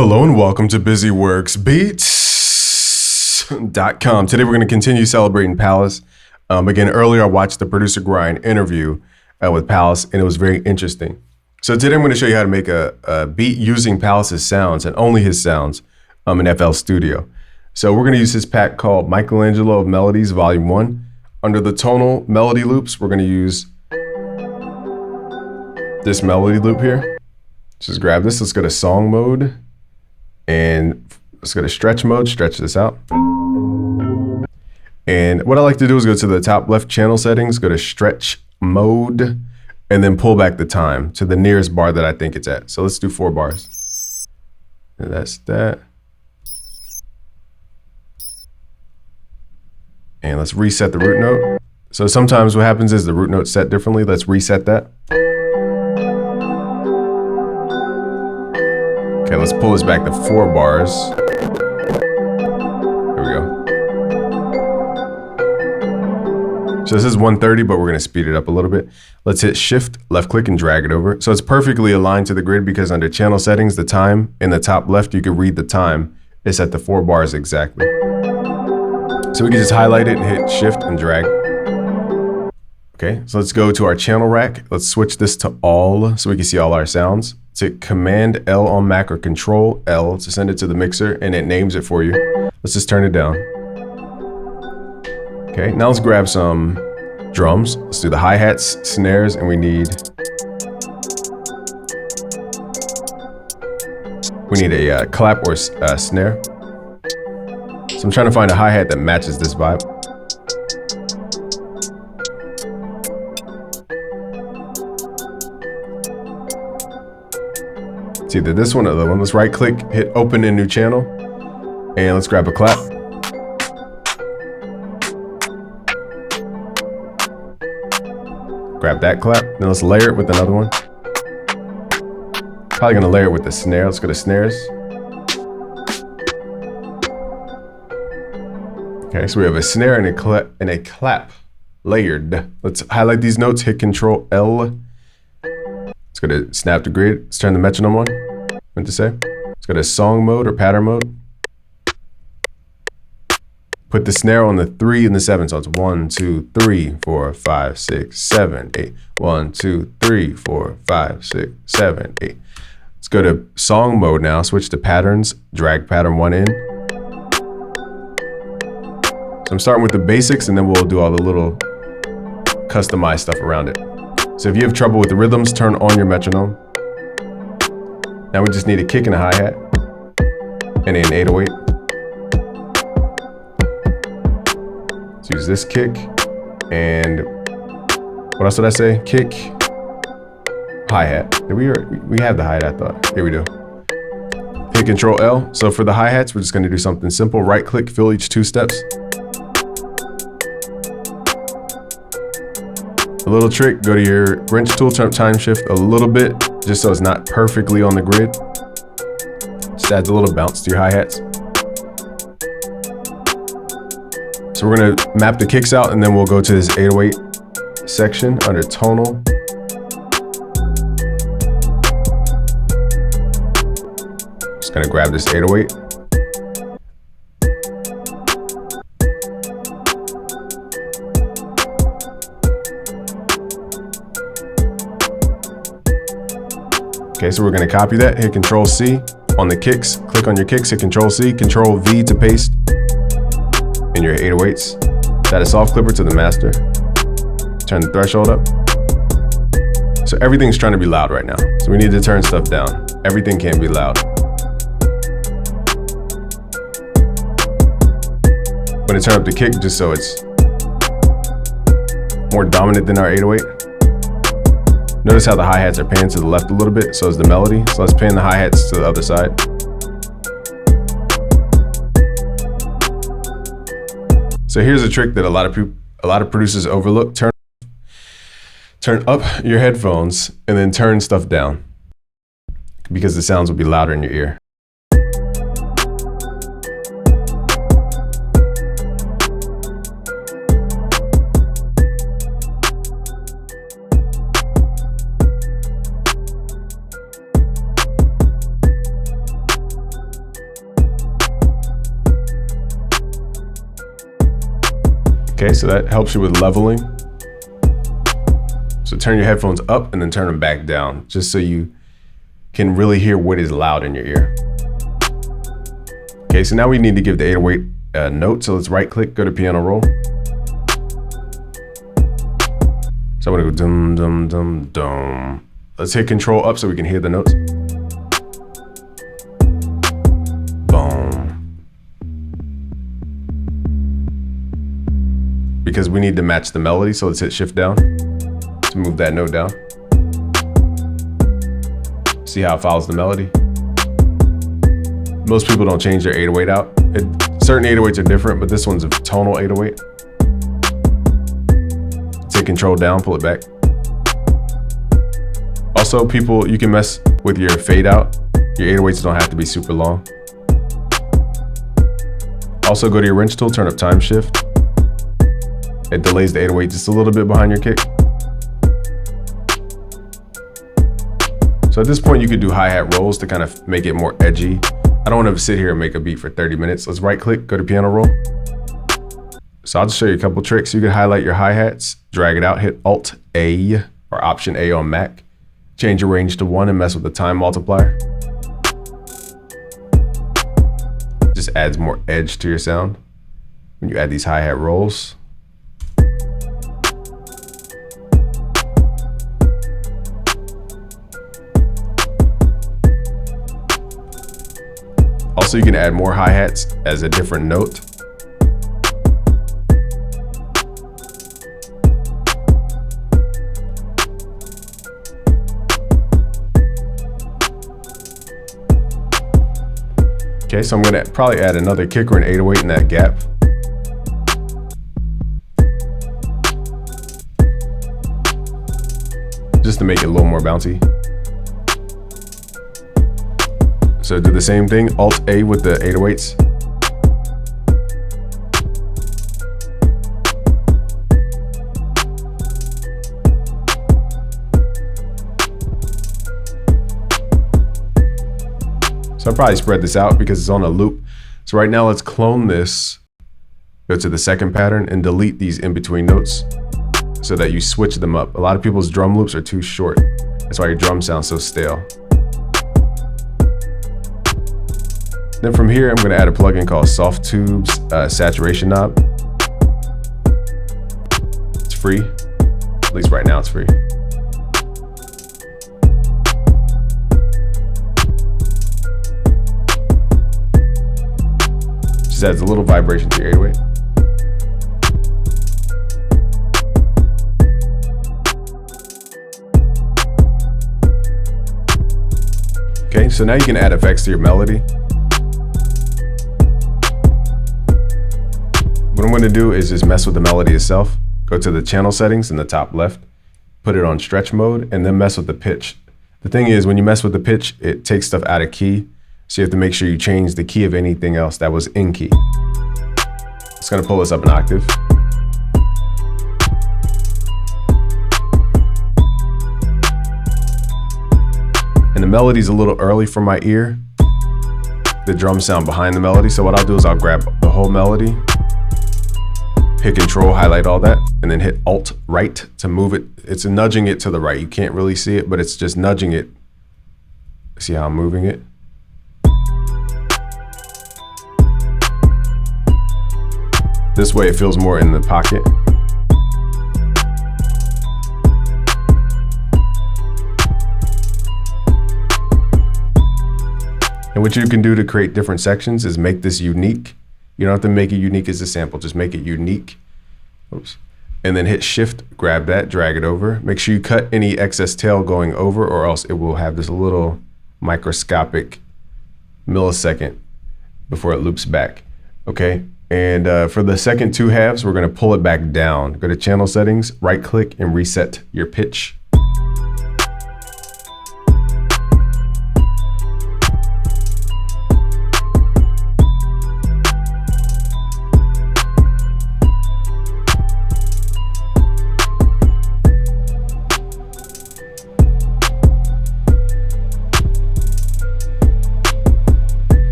Hello and welcome to BusyWorksBeats.com. Today we're going to continue celebrating Palace. Again, earlier I watched the Producer Grind interview with Palace, and it was very interesting. So today I'm going to show you how to make a beat using Palace's sounds and only his sounds in FL Studio. So we're going to use this pack called Michelangelo of Melodies Volume 1. Under the tonal melody loops, we're going to use this melody loop here. Just grab this. Let's go to song mode. And let's go to stretch mode, stretch this out. And what I like to do is go to the top left channel settings, go to stretch mode, and then pull back the time to the nearest bar that I think it's at. So let's do 4 bars. And that's that. And let's reset the root note. So sometimes what happens is the root note's set differently. Let's reset that. Okay, let's pull this back to 4 bars. Here we go. So this is 130, but we're gonna speed it up a little bit. Let's hit Shift, left click, and drag it over. So it's perfectly aligned to the grid because under channel settings, the time in the top left, you can read the time. It's at the 4 bars exactly. So we can just highlight it and hit Shift and drag. Okay, so let's go to our channel rack. Let's switch this to all so we can see all our sounds. Hit Command L on Mac or Control L to send it to the mixer, and it names it for you. Let's just turn it down. Okay, now let's grab some drums. Let's do the hi-hats, snares, and we need a clap or snare. So I'm trying to find a hi-hat that matches this vibe. It's either this one or the other one. Let's right click, hit open in new channel, and let's grab a clap. Grab that clap, then let's layer it with another one. Probably gonna layer it with the snare. Let's go to snares. Okay, so we have a snare and a clap layered. Let's highlight these notes, hit Control L. Let's go to snap to grid. Let's turn the metronome on. What to say? Let's go to song mode or pattern mode. Put the snare on the 3 and the 7. So it's 1, 2, 3, 4, 5, 6, 7, 8. 1, 2, 3, 4, 5, 6, 7, 8. Let's go to song mode now. Switch to patterns. Drag pattern 1 in. So I'm starting with the basics, and then we'll do all the little customized stuff around it. So if you have trouble with the rhythms, turn on your metronome. Now we just need a kick and a hi-hat, and an 808. Let's use this kick, and what else did I say? Kick, hi-hat. We have the hi-hat, I thought. Here we do. Hit Control L. So for the hi-hats, we're just gonna do something simple. Right click, fill each 2 steps. A little trick, go to your wrench tool, turn time shift a little bit, just so it's not perfectly on the grid. Just adds a little bounce to your hi-hats. So we're gonna map the kicks out, and then we'll go to this 808 section under tonal. Just gonna grab this 808. Okay, so we're gonna copy that, hit Control C on the kicks, click on your kicks, hit Control C, Control V to paste in your 808s. Add a soft clipper to the master. Turn the threshold up. So everything's trying to be loud right now. So we need to turn stuff down. Everything can't be loud. I'm gonna turn up the kick just so it's more dominant than our 808. Notice how the hi-hats are panned to the left a little bit, so is the melody. So let's pan the hi-hats to the other side. So here's a trick that a lot of producers overlook. Turn up your headphones and then turn stuff down, because the sounds will be louder in your ear. Okay, so that helps you with leveling. So turn your headphones up and then turn them back down, just so you can really hear what is loud in your ear. Okay, so now we need to give the 808 a note. So let's right click, go to piano roll. So I'm gonna go dum, dum, dum, dum. Let's hit control up so we can hear the notes. Boom. Because we need to match the melody, so let's hit shift down to move that note down. See how it follows the melody? Most people don't change their 808 out. Certain 808s are different, but this one's a tonal 808. Take control down, pull it back. Also, you can mess with your fade out. Your 808s don't have to be super long. Also, go to your wrench tool, turn up time shift. It delays the 808 just a little bit behind your kick. So at this point, you could do hi-hat rolls to kind of make it more edgy. I don't want to sit here and make a beat for 30 minutes. Let's right click, go to piano roll. So I'll just show you a couple tricks. You can highlight your hi-hats, drag it out, hit Alt A or Option A on Mac. Change your range to 1 and mess with the time multiplier. Just adds more edge to your sound when you add these hi-hat rolls. Also, you can add more hi-hats as a different note. Okay, so I'm gonna probably add another kick or an 808 in that gap. Just to make it a little more bouncy. So do the same thing, Alt A with the 808s. So I'll probably spread this out because it's on a loop. So right now let's clone this, go to the second pattern and delete these in-between notes so that you switch them up. A lot of people's drum loops are too short. That's why your drum sounds so stale. Then from here, I'm gonna add a plugin called Softtube's Saturation Knob. It's free, at least right now it's free. Just adds a little vibration to your 808. Okay, so now you can add effects to your melody. What I'm going to do is just mess with the melody itself. Go to the channel settings in the top left, put it on stretch mode, and then mess with the pitch. The thing is, when you mess with the pitch, it takes stuff out of key. So you have to make sure you change the key of anything else that was in key. It's going to pull us up an octave. And the melody's a little early for my ear. The drums sound behind the melody. So what I'll do is I'll grab the whole melody, hit control, highlight all that, and then hit Alt right to move it. It's nudging it to the right. You can't really see it, but it's just nudging it. See how I'm moving it? This way it feels more in the pocket. And what you can do to create different sections is make this unique. You don't have to make it unique as a sample, just make it unique. Oops. And then hit shift, grab that, drag it over. Make sure you cut any excess tail going over, or else it will have this little microscopic millisecond before it loops back. Okay, and for the second two halves, we're gonna pull it back down. Go to channel settings, right click and reset your pitch.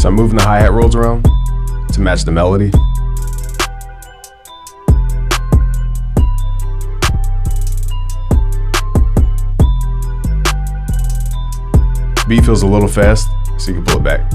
So I'm moving the hi-hat rolls around to match the melody. Beat feels a little fast, so you can pull it back.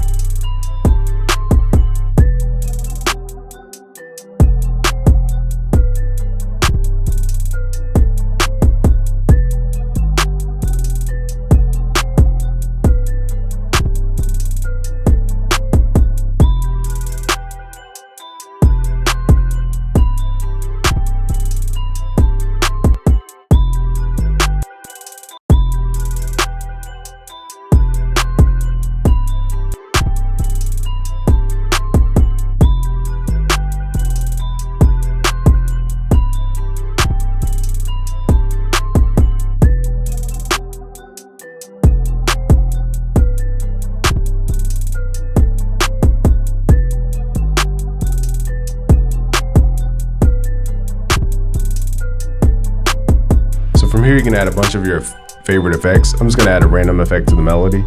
From here, you can add a bunch of your favorite effects. I'm just gonna add a random effect to the melody.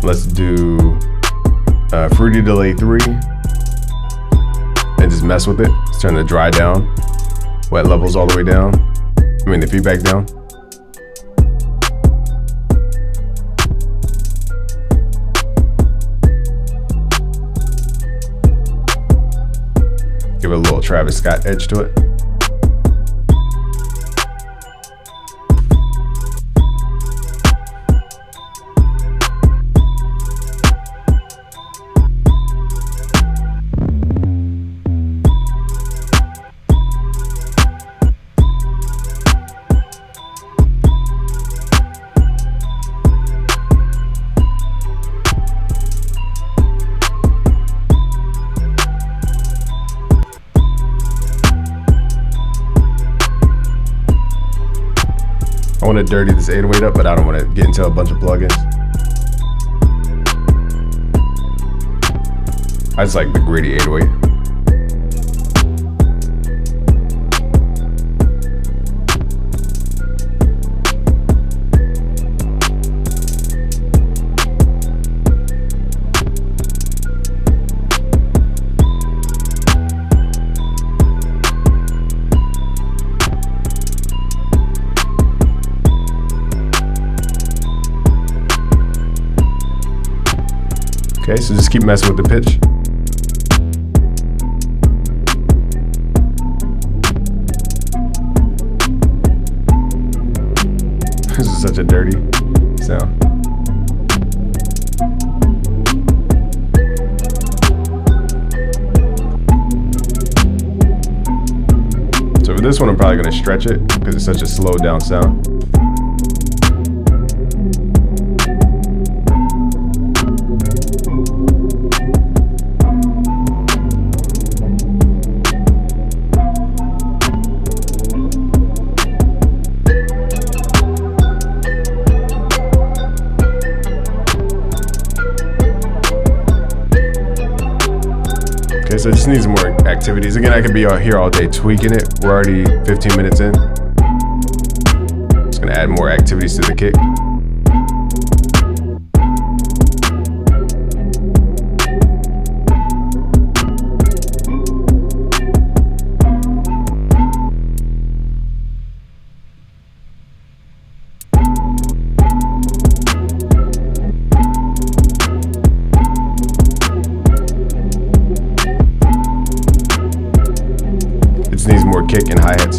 Let's do Fruity Delay 3 and just mess with it. Let's turn the dry down, wet levels all the way down. I mean the feedback down. Give it a little Travis Scott edge to it. I want to dirty this 808 up, but I don't want to get into a bunch of plugins. I just like the gritty 808. Okay, so just keep messing with the pitch. This is such a dirty sound. So for this one, I'm probably gonna stretch it because it's such a slowed down sound. Okay, so it just needs more activities. Again, I could be out here all day tweaking it. We're already 15 minutes in. Just gonna add more activities to the kick. Needs more kick and hi-hats.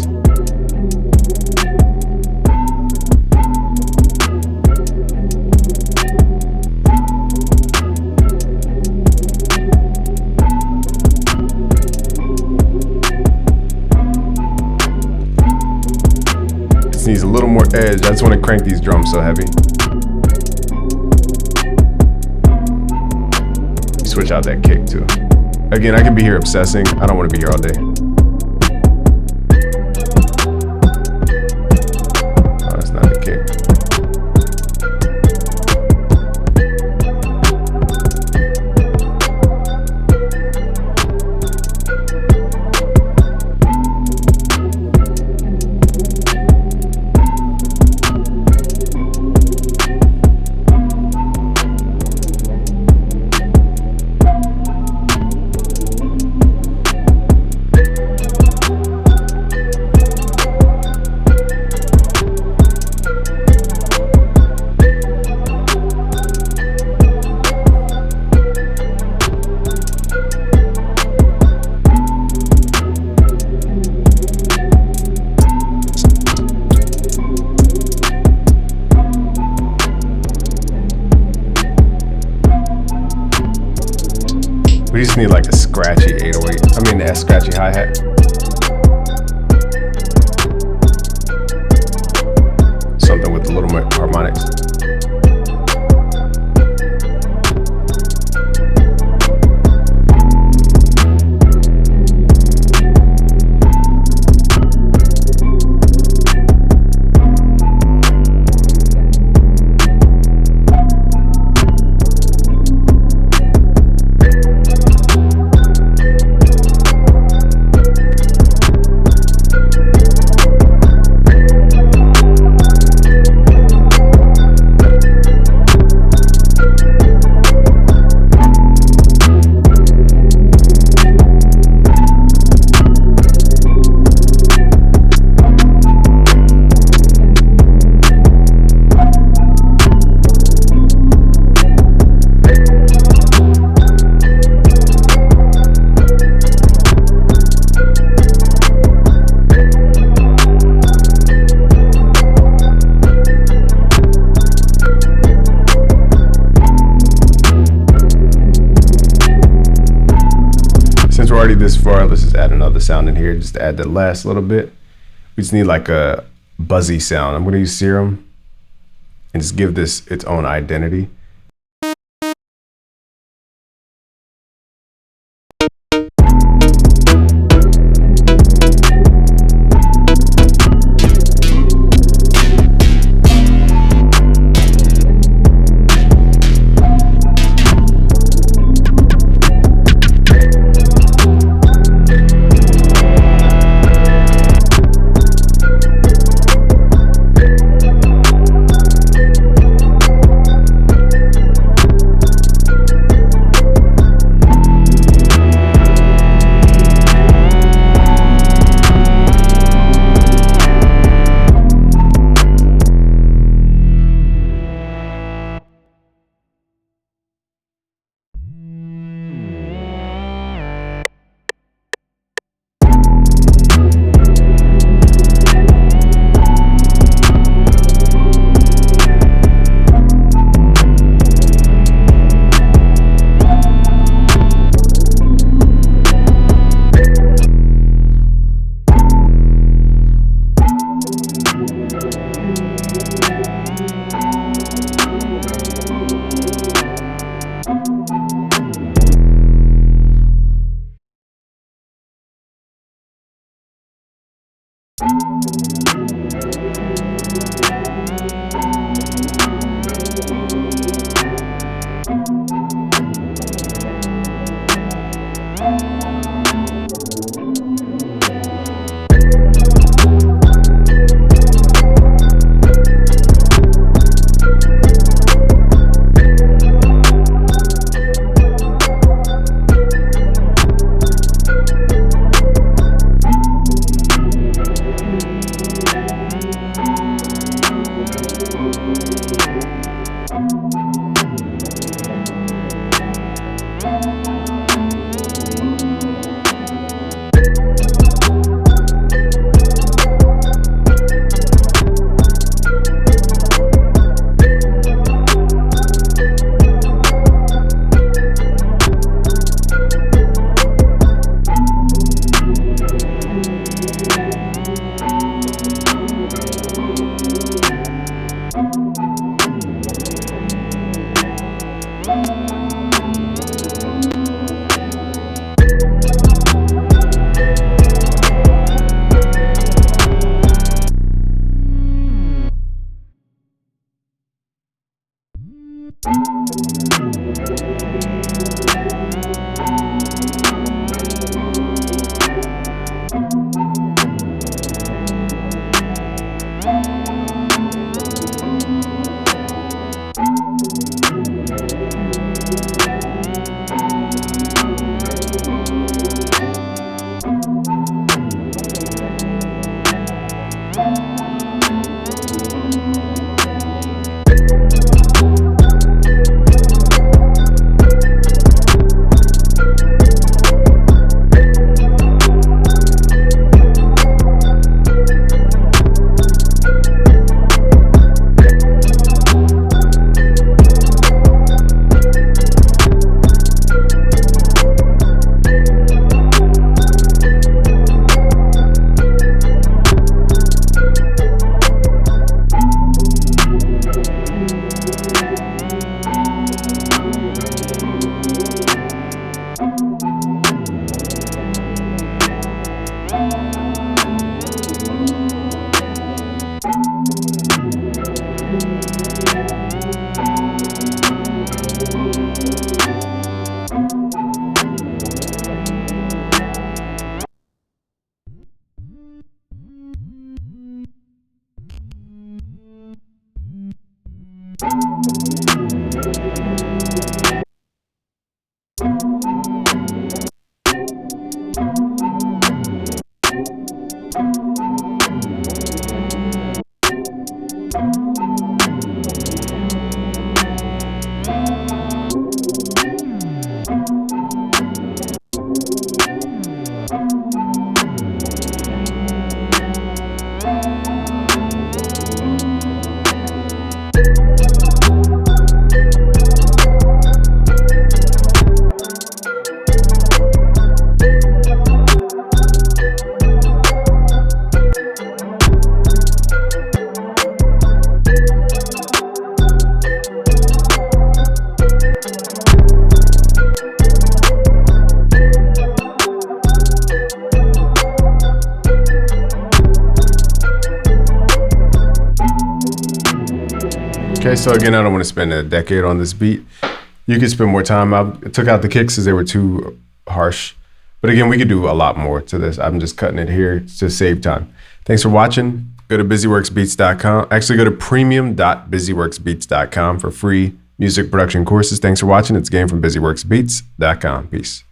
This needs a little more edge. I just want to crank these drums so heavy. Switch out that kick too. Again, I could be here obsessing. I don't want to be here all day. scratchy 808. I mean the scratchy hi-hat. Something with a little more harmonics. Already this far, let's just add another sound in here just to add the last little bit. We just need like a buzzy sound. I'm going to use Serum and just give this its own identity. Okay, so again, I don't want to spend a decade on this beat. You could spend more time. I took out the kicks because they were too harsh. But again, we could do a lot more to this. I'm just cutting it here to save time. Thanks for watching. Go to busyworksbeats.com. Actually, go to premium.busyworksbeats.com for free music production courses. Thanks for watching. It's Game from busyworksbeats.com. Peace.